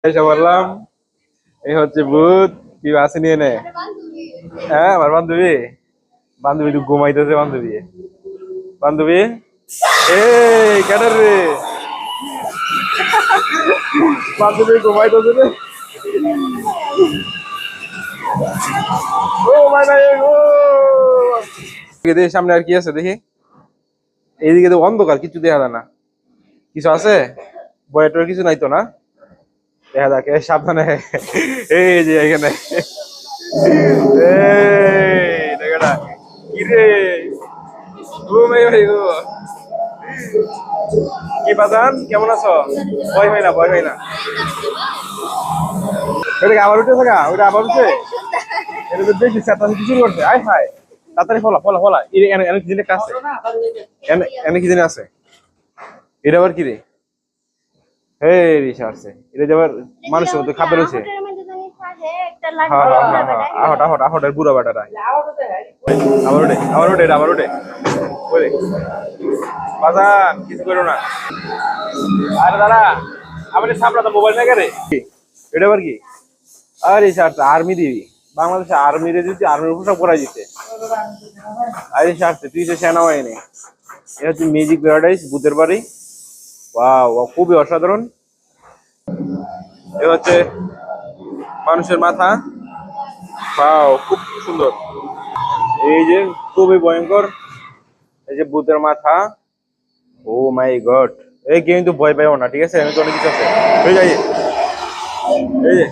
এসে বললাম এই হচ্ছে ভূত কি আছে নিয়ে নে। হ্যাঁ আমার বান্ধবী, বান্ধবী একটু ঘুমাইতেছে। বান্ধবী বান্ধবী এই কেন রে? বান্ধবী ঘুমাইতেছে রে। ও ভাই ভাই ও দেখি সামনে আর কি আছে দেখি। এইদিকে তো অন্ধকার, কিছু দেখা যায় না। কিছু আছে? বয়েটের কিছু নাই তো না? দেখা যাক, সাবধানে। এই যে এখানে এই দেখাটা কি রে? ঘুমাই ভাই গো। কি বাজান, কেমন আছো? ভয় হয় না, ভয় হয় না। ওটা আবার উঠে থাকা, ওটা আবার উঠে। এটা তো বেশি চেতা কিছু করছে। আয় হায়, তাড়াতাড়ি ফলা ফলা ফলা। এনে কি জিনিস আছে? এনে কি জিনিস আছে? এটা আবার কি রে? হে রিসা আসছে। এটা যে আবার মানুষের মতো খাবে রয়েছে। হ্যাঁ হ্যাঁ হ্যাঁ হ্যাঁ, আহট আহট আহটের বুড়া বেটাটা। আবার ওঠে, আবার ওঠে, আবার ওঠে। ওরে বাজান, কিছু করো না। আরে দাদা, আমার সামনে তো মোবাইল না রে। এটা আবার কি? আরে স্যার আর্মি দিবি, বাংলাদেশে আর্মি রে দিতে, আর্মির পোশাক পরাই দিতে। আরে স্যার তুই তো সেনাবাহিনী। এটা হচ্ছে মিউজিক প্যারাডাইস, ভূতের বাড়ি। ওয়াও, খুবই অসাধারণ। এ হচ্ছে মানুষের মাথা। ওয়াও, খুব সুন্দর। এই যে খুবই ভয়ঙ্কর, এই যে ভূতের মাথা। ও মাই গড। এই কিন্তু ভয় পাইও না, ঠিক আছে? আমি তো অনেক কিছু আছে। হয়ে যাই এই যে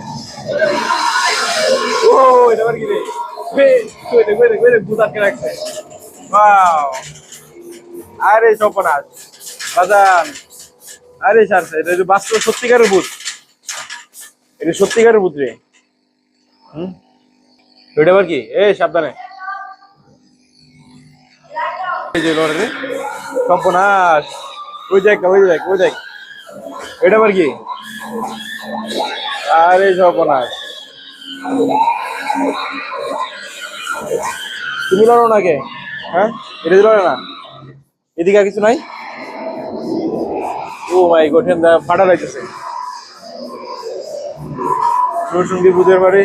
ও এটা আবার কি রে? কই দে কই দে কই দে, ভূত আটকে রাখছে। ওয়াও, আরে সপনাস বাজান। আরে স্যার এটা যে বাস্তব সত্যিকারের ভূত। এটা সত্যিকারের ভূত রে। হুম, এটা আবার কি? এই সাবধানে। এই যে লড়ে রে সপনাস। ওই দেখ ওই দেখ ওই দেখ। এটা আবার কি? আরে সপনাস, তুমি লড়ো না কে? হ্যাঁ, এটা লড়ে না। এদিকে আর কিছু নাই? ও মাই গড, ফাটা লাগতেছে। নরসিংদী ভূতের বাড়ি।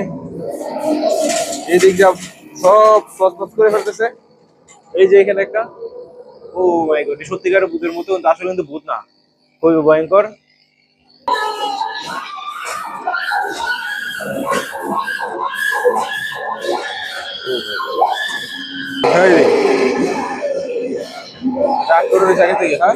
এই দিক যা সব তছনছ করে ফেলতেছে। এই যে এখানে একটা। ও মাই গড, সত্যিকারের ভূতের মতো, কিন্তু আসলে কিন্তু ভূত না। খুবই ভয়ঙ্কর। ডাক্তার আগে থেকে, হ্যাঁ